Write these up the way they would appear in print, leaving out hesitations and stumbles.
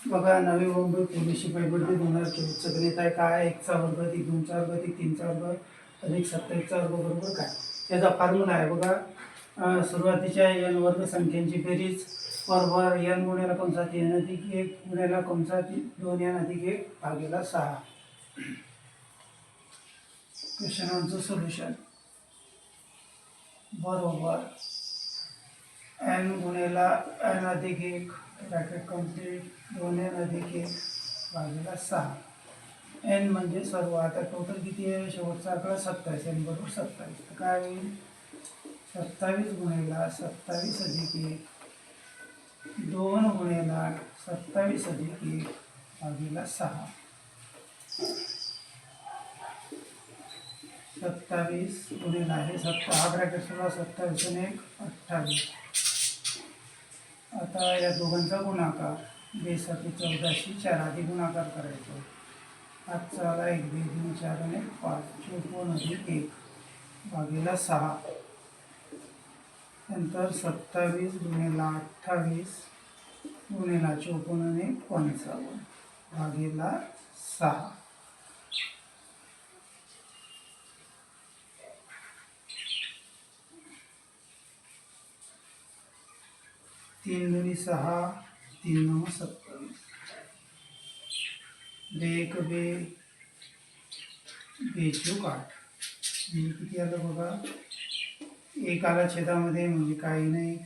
बघा, नवी मुंबई पोलीस शिपाई भरती 2024 गणित आहे. काय 1चा वर्ग अधिक 2चा वर्ग अधिक 3चा वर्ग अधिक 27चा वर्ग बरोबर काय? त्याचा फॉर्म्युला आहे बघा. सुरुवातीच्या n वर्ग संख्यांची बेरीज बरोबर n गुणिले कंसात n अधिक 1 गुणिले कंसात 2n अधिक 1 भागिले 6. क्वेश्चन आन्सर सोल्युशन बरोबर n गुणिले n अधिक 1 ब्रॅकेट कंप्लीट 2n अधिक 1 भागिले 6. n म्हणजे सर्व. आता टोटल किती आहे? शेवटचा आकडा 27. n बरोबर 27. तर काय होईल? 27 गुणिले 27 अधिक 1 2 गुणिले 27 अधिक 1 भागिले 6. 27 गुणिले आहे 7 हा ब्रॅकेट सोडा. 27 आणि 1 28. आता या दोघांचा गुणाकार 2×14 4 आधी गुणाकार करायचा. 5 आला 1 2 3 4 आणि 5 54 अधिक 1 भागिले 6. नंतर 27 गुणिले 28 गुणिले 54 आणि 55 भागिले 6. 3 2 6 3 9 27 1 2 बेचूक 8. किती आलं बघा? 1 आला छेदामध्ये म्हणजे काही नाही.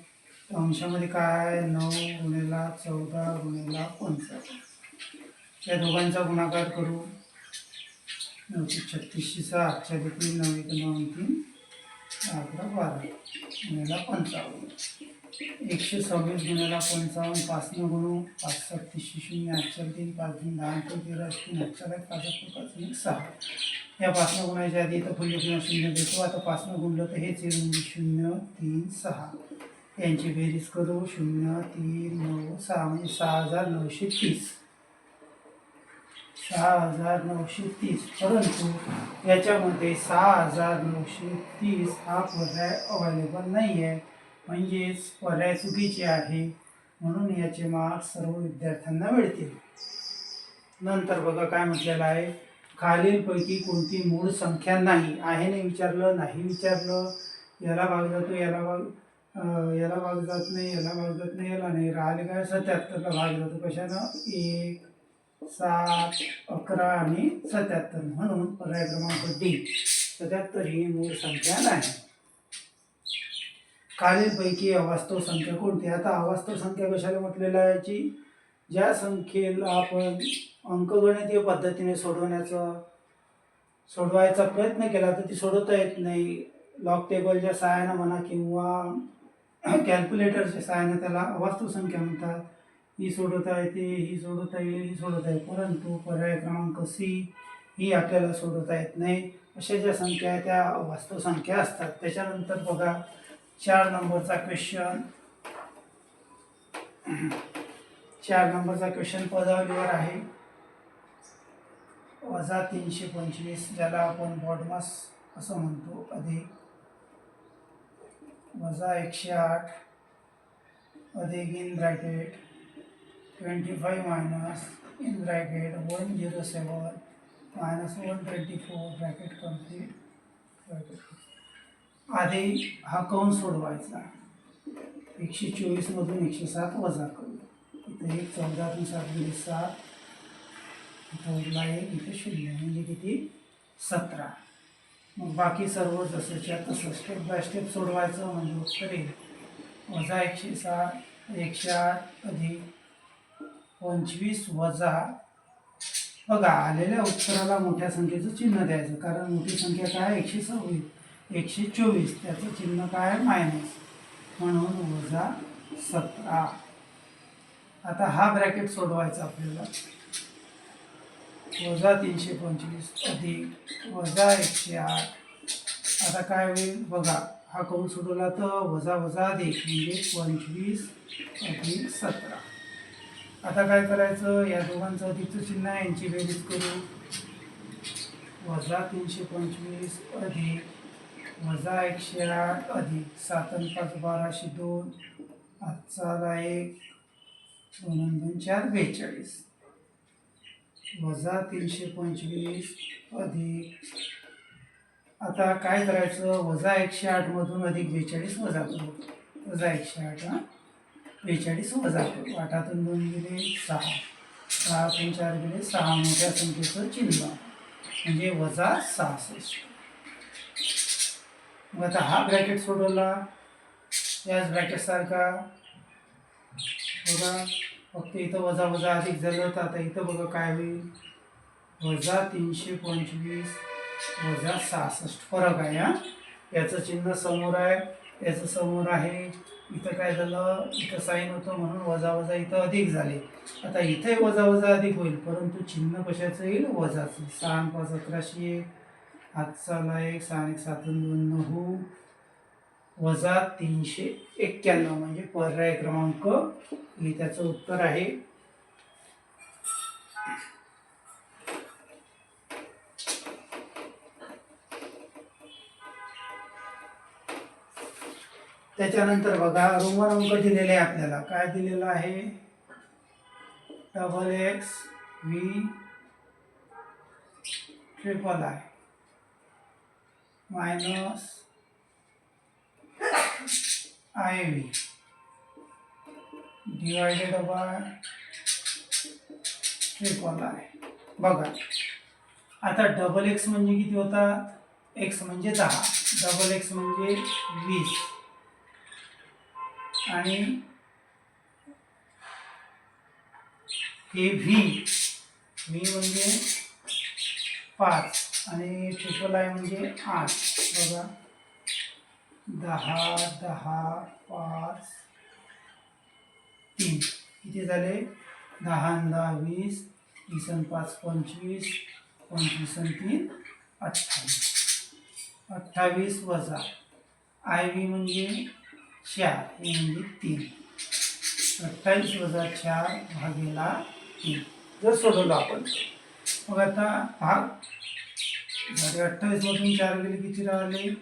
अंशामध्ये काय? 9 गुणिले 14 गुणिले 55. या दोघांचा गुणाकार करू. 9 36 6 4 3 9 1 9 3 11 12 गुणिले 55. 126 गुणिले 55 5 न गुणू. 5 7 30 0 8 4 3 5 3 10 13 3 8 4 1 5 5 1 6. या 5 न गुणायच्या आधी इथं फुल्य किंवा शून्य देतो. आता 5 न गुणलं तर हेच येईल म्हणजे 0 3 6. यांची बेरीज करू. 0 3 9 6 म्हणजे 6930. 6930. परंतु याच्यामध्ये 6930 हा पर्याय अवेलेबल नाही आहे, म्हणजेच पर्याय चुकीचे आहे. म्हणून याचे मार्क्स सर्व विद्यार्थ्यांना मिळतील. नंतर बघा काय म्हटलेलं आहे. खालीलपैकी कोणती मूळ संख्या नाही? आहे नाही विचारलं, नाही विचारलं, याला भाग जातो, याला भाग जात नाही, याला भाग जात नाही, याला नाही. राहिले काय? 77ला भाग जातो. कशानं? 1 7 11 आणि 77. म्हणून पर्याय क्रमांक डी 77 ही मूळ संख्या नाही. खालीलपैकी अवास्तव संख्या कोणती? आता अवास्तव संख्या कशाला म्हटलेलं आहे? याची ज्या संख्येला आपण अंकगणितीय पद्धतीने सोडवायचा प्रयत्न केला तर ती सोडवता येत नाही. लॉग टेबलच्या सहाय्याने म्हणा किंवा कॅल्क्युलेटरच्या सहाय्याने त्याला अवास्तव संख्या म्हणतात. ही सोडवता येते, ही सोडवता येईल, ही सोडवता येईल, परंतु पर्याय क्रमांक सी ही आपल्याला सोडवता येत नाही. अशा ज्या संख्या आहेत त्या अवास्तव संख्या असतात. त्याच्यानंतर बघा 4 नंबरचा क्वेश्चन. 4 नंबरचा क्वेश्चन पदावलीवर आहे. वजा 325 ज्याला आपण बॉडमास असं म्हणतो अधिक वजा 108 अधिक in bracket 25 minus in bracket 107 minus 124 bracket complete. आधी हा कंस सोडवायचा. 124 मधून 107 वजा करू. इथे 1 14 3 7 गेली 7 इथं उरला 1 इथे 0 म्हणजे किती? 17. मग बाकी सर्व जसंच्या तसं स्टेप बाय स्टेप सोडवायचं म्हणजे उत्तर येईल. वजा 107 108 अधिक 25 वजा. बघा आलेल्या उत्तराला मोठ्या संख्येचं चिन्ह द्यायचं, कारण मोठी संख्या काय? 126 124 त्याचं चिन्ह काय? मायनस, म्हणून वजा 17. आता हा ब्रॅकेट सोडवायचा आपल्याला. वजा 325 अधिक वजा 108. आता काय होईल बघा, हा कंस सोडवला तर वजा वजा अधिक म्हणजे 25 अधिक 17. आता काय करायचं? या दोघांचं अधिकचं चिन्ह आहे, यांची बेरीज करू. वजा 325 अधिक वजा 108 अधिक 7 आणि 5 12 2 5 1 2 आणि 2 4 42 वजा 325 अधिक, आता काय करायचं, वजा 108 मधून अधिक 42 वजा करू. वजा 108 42 वजा करू. 8तून 2 गेले 6, 6तून 4 गेले 6, मोठ्या संख्येचं चिन्ह म्हणजे वजा 66. मग आता हा ब्रॅकेट सोडवला, याच ब्रॅकेट सारखा बघा, फक्त इथं वजा वजा अधिक झालं तर आता इथं बघा काय होईल, वजा 325 वजा 66 फरक आहे. याचं चिन्ह समोर आहे, याचं समोर आहे. इथं काय झालं, इथं साईन होतं म्हणून वजा वजा इथं अधिक झाले. आता इथे वजा वजा अधिक होईल, परंतु चिन्ह कशाचं येईल, वजाचं. 6 आणि 5 1101, हातचाला 1, 6 आणि 1 7 आणि 2 9, वजा 391 म्हणजे पर्याय क्रमांक हे त्याचं उत्तर आहे. त्याच्यानंतर बघा रोमन अंक दिलेले आहे आपल्याला. काय दिलेलं आहे, XX V III minus IV divided by III. बघा आता XX म्हणजे किती होता, x म्हणजे 10, XX म्हणजे 20 आणि हे V म्हणजे 5 आणि III म्हणजे 8. बघा 10 10 5 3 किती झाले, 10 आणि 10 20, 30 आणि 5 25, 25 आणि 3 28, 28 वजा IV म्हणजे 4, हे म्हणजे 3, 28 वजा 4 भागेला 3. जर सोडवलं आपण, मग आता भाग झाले 28 मधून 4 गेले किती राहिले,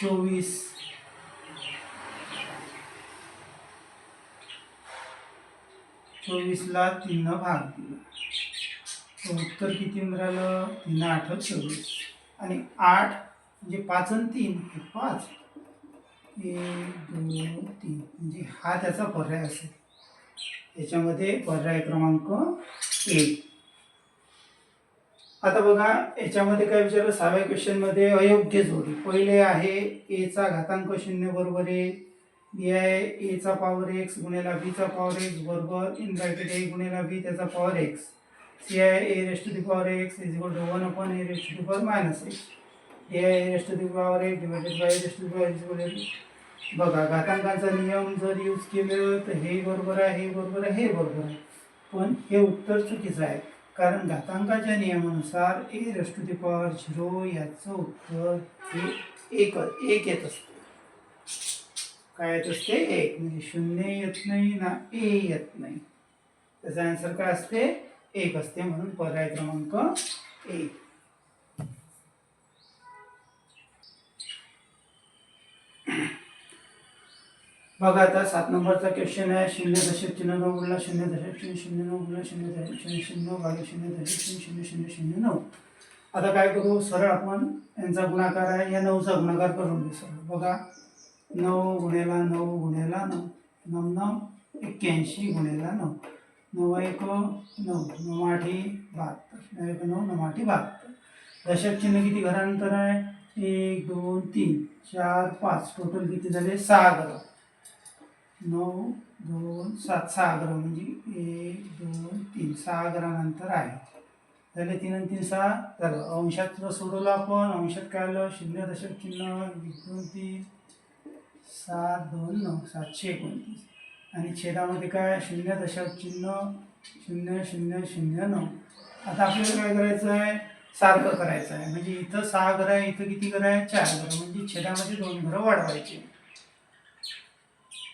24. 24 ला 3 न भाग दिला तर उत्तर किती मिळालं, 3 8 24 आणि 8 म्हणजे 5 आणि 3 5, 1 2 3 म्हणजे हा त्याचा पर्याय असेल. याच्यामध्ये पर्याय क्रमांक 1. आता बघा याच्यामध्ये काय विचारलं, 6व्या क्वेश्चन मध्ये अयोग्य जोडी. पहिले आहे a चा घातांक 0 बरोबर आहे, बी आहे a चा पॉवर x गुणिला b चा पॉवर x बरोबर इन ब्रॅकेट a गुणिला b त्याचा पॉवर x, सी आहे a raised to the power x is equal to 1 upon a raised to the power minus x, d आहे a raised to the power x divided by a raised to the power x. बघा घातांकाचा नियम जर use केलं तर हे बरोबर आहे, हे बरोबर आहे, हे बरोबर आहे, पण हे उत्तर चुकीचं आहे. कारण घातांकाच्या नियमानुसार a raised to the power 0 याचं उत्तर हे एक येत असते. काय येत असते, 1 म्हणजे 0 येत नाही ना a येत नाही, त्याचा आन्सर काय असते, 1 असते. म्हणून पर्याय क्रमांक 1. बघा आता 7 नंबरचा क्वेश्चन आहे, 0.9 गुणिले 0.09 गुणिले 0.00 भागिले 0.0009. आता काय करू, सरळ आपण यांचा गुणाकार आहे, या 9चा गुणाकार करून घेऊ सरळ. बघा 9 गुणिला 9 गुणिला 9, 9 9 81 गुणिला 9, 9 1 9, 9 8 72, 9 1 9, 9 8 72. दशक चिन्ह किती घरानंतर आहे, 1 2 3 4 5, टोटल किती झाले, 6 घरं. 9 2 7 6 घरं म्हणजे 1 2 3 6 घरानंतर आहे. झाले 3 आणि 3 6 झालं. अंशात जर सोडवलं आपण, अंशात काय आलं, 0 दशक चिन्ह 2 3 7 2 9 729 आणि छेदामध्ये काय 0 दशक चिन्ह 0 0 0 9. आता आपल्याला काय करायचं आहे, सारखं करायचं आहे. म्हणजे इथं 6 घरं आहे, इथं किती घरं आहे, 4 घरं, म्हणजे छेदामध्ये 2 घरं वाढवायचे.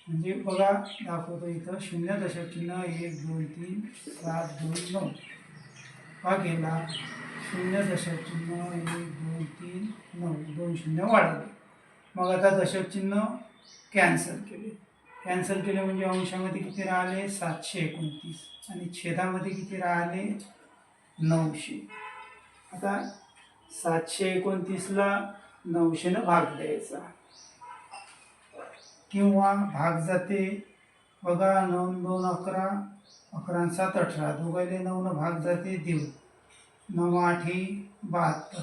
म्हणजे बघा दाखवतो इथं 0 दशक चिन्ह 1 2 3 7 2 9 भागिला शून्य दशक चिन्ह 1 2 3 9 2 शून्य वाढवले. मग आता दशक चिन्ह कॅन्सल केले म्हणजे अंशामध्ये किती राहिले 729 आणि छेदामध्ये किती राहिले 900. आता 729ला 900 भाग द्यायचा किंवा भाग जाते बघा 9 2 11 11 7 18 दोघायले 9 भाग जाते देऊ 9 8 72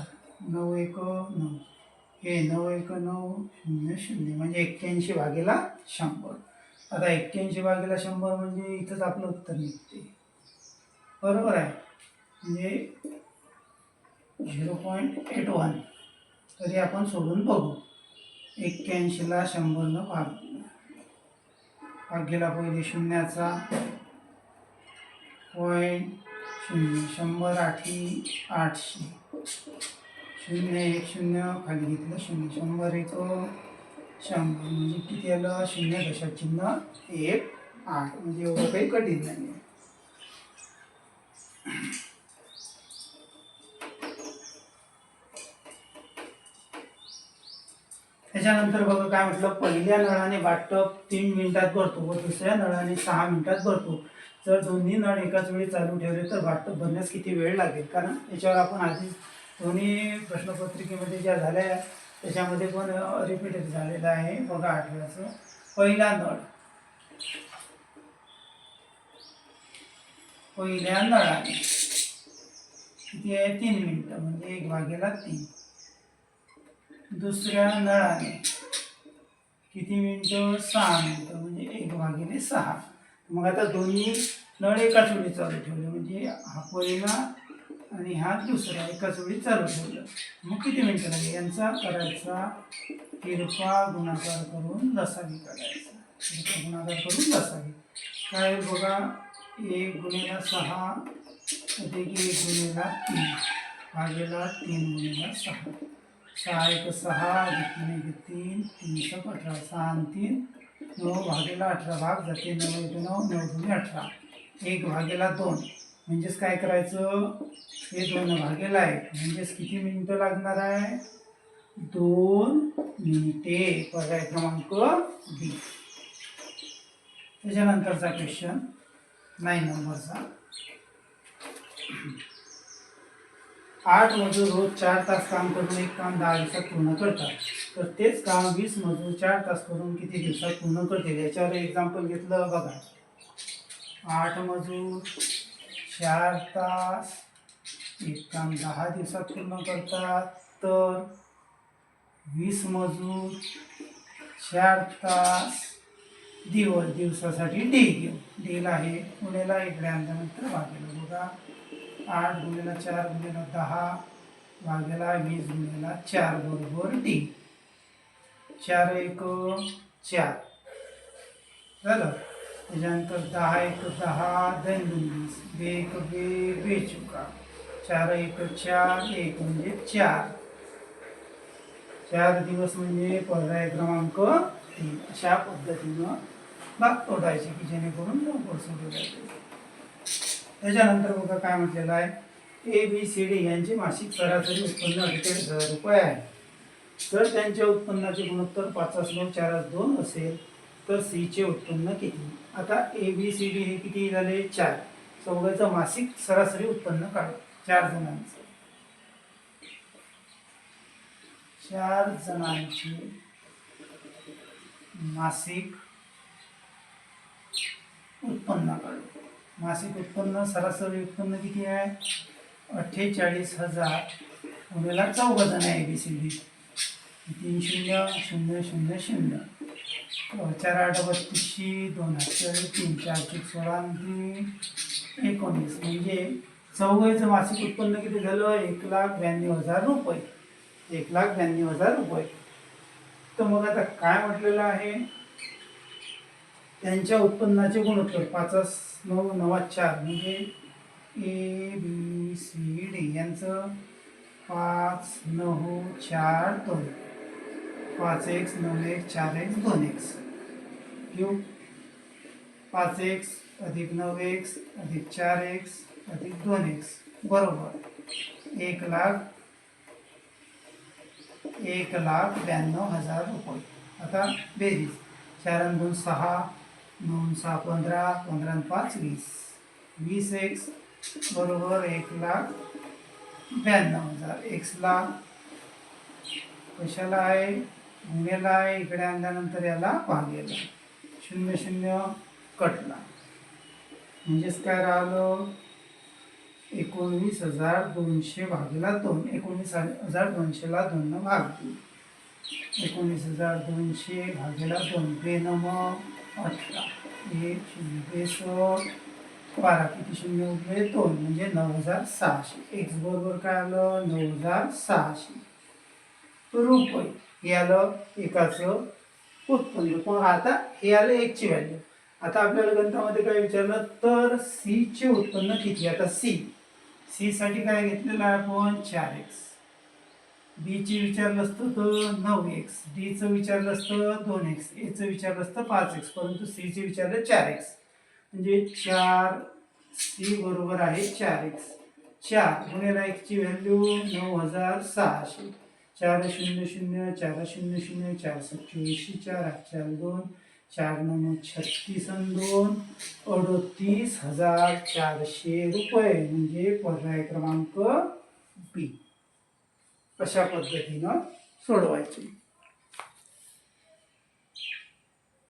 9 1 9 हे 9 1 9 0 0 म्हणजे 81 भागेला 100. आता 81 भागेला 100 म्हणजे इथंच आपलं उत्तर निघते. बरोबर आहे म्हणजे 0.81. तरी आपण सोडून बघू. 81ला 100 भाग गेला पहिले शून्याचा पॉईंट 0 100 8 800 0 1 0 खाली घेतलं 0 100 1 100 म्हणजे किती आलं 0 दशक चिन्ह 1 8 म्हणजे एवढं काही कठीण नाही. त्याच्यानंतर बघा काय म्हटलं पहिल्या नळाने वाटप 3 मिनिटात भरतो व दुसऱ्या नळाने 6 मिनिटात भरतो. जर दोन्ही नळ एकाच वेळी चालू ठेवले तर वाटप भरण्यास किती वेळ लागेल. कारण याच्यावर आपण आधी दोन्ही प्रश्नपत्रिकेमध्ये ज्या झाल्या त्याच्यामध्ये पण रिपीट झालेलं आहे. बघा आठव्याचं पहिल्या नळाने किती आहे 3 मिनिटं म्हणजे 1/3. दुसऱ्या नळाने किती मिनिटं 6 मिनिटं म्हणजे 1/6. मग आता दोन्ही नळ एकाच वेळी चालू ठेवले म्हणजे हा पहिला आणि हा दुसरा एकाच वेळी चालू ठेवलं मग किती मिनिटं लागेल. यांचा करायचा तिरपा गुणाकार करून लसावी काढायचा. तिरपा गुणाकार करून लसावी काय बघा 1 × 6 अधिक 1 × 3 भागेला 3 × 6 6 1 6 अधिक 3 1 3 3 7 18 6 आणि 3 9 भागेला 18 भाग जाते 9 1 9 9 2 18 1/2 म्हणजेच काय करायचं हे 2/1 म्हणजेच किती मिनिटं लागणार आहे 2 मिनिटे. पर्याय क्रमांक बी. त्याच्यानंतरचा क्वेश्चन 9 नंबरचा 8 मजूर रोज 4 तास काम करून एक काम 10 दिवसात पूर्ण करतात. तर तेच काम 20 मजूर 4 तास करून किती दिवसात पूर्ण करतील. याच्यावर एक्झाम्पल घेतलं बघा. 8 मजूर 4 तास एक काम 10 दिवसात पूर्ण करतात. तर 20 मजूर 4 तास दिवसासाठी डी घेऊ. डीला आहे पुण्याला इकडे आणल्यानंतर भागेला बघा 8 × 4 × 10 भागेला 20 × 4 बरोबर डी. 4 1 4 झालं. त्याच्यानंतर 10 1 10 2 20 2 1 2 बेचुका 4 1 4 1 म्हणजे 4 दिवस म्हणजे पर्याय क्रमांक 3. अशा पद्धतीनं भाग तोडायचे की जेणेकरून लवकर सोडवले जाते. त्याच्यानंतर बघा काय म्हटलेलं आहे ABCD यांचे मासिक सरासरी उत्पन्न 48,000 रुपये आहे. जर त्यांच्या उत्पन्नाचे गुणोत्तर 5/9 4/2 असेल तर C चे उत्पन्न किती. आता ABCD हे किती झाले 4. चौघांचं मासिक सरासरी उत्पन्न काढा. 4 जणांचं 4 जणांचे मासिक उत्पन्न काढू. मासिक उत्पन्न सरासरी उत्पन्न किती आहे 48,000 गुणिले 14 जण आहे ABCD 3 0 0 0 0 4 8 32 2 8 3 4 6 16 19 म्हणजे चौघांचं मासिक उत्पन्न किती झालं 1,92,000 रुपये. 1,92,000 रुपये. तर मग आता काय म्हटलेलं आहे त्यांच्या उत्पन्नाचे गुणोत्तर 5/9 9/4 म्हणजे ABCD यांचं 5 9 4 2 5x 9x 4x 2x cube 5x अधिक 9x अधिक 4x अधिक 2x बरोबर 1,92,000 रुपये. आता बेरीज 4 आणि 2 6, 9 6 15, 15 आणि 5 20. 20x बरोबर 1,92,000. एक्सला कशाला आहे, गुन्हेला आहे, इकडे आणल्यानंतर याला भागेला. 0 0 कटला, म्हणजेच काय राहिलं, 19,200 भागीला 2. 19,200ला 2 भाग दिली. 19,200 भागीला 2 2 मग 18. 1 0 12 किती शून्य उरले 2, म्हणजे 9,600. एक्स बरोबर काय आलं, 9,600 रुपये. हे आलं एकाचं उत्पन्न. पण आता हे आलं एकची व्हॅल्यू. आता आपल्याला गणितामध्ये काय विचारलं, तर सी चे उत्पन्न किती. आता सी साठी काय घेतलेलं आहे आपण, 4x. बी चे विचारलं असतं तर 9x, डी चं विचारलं असतं 2x, ए चं विचारलं असतं 5x, परंतु सी चे विचारलं 4x. म्हणजे 4 सी बरोबर आहे 4x. 4 गुणिले x ची व्हॅल्यू 9,600. 4 0 0 4 0 0 4 7 24, 4 8 4 2, 4 9 36 आणि 2 38,400 रुपये. म्हणजे पर्याय क्रमांक बी. अशा पद्धतीनं सोडवायचे.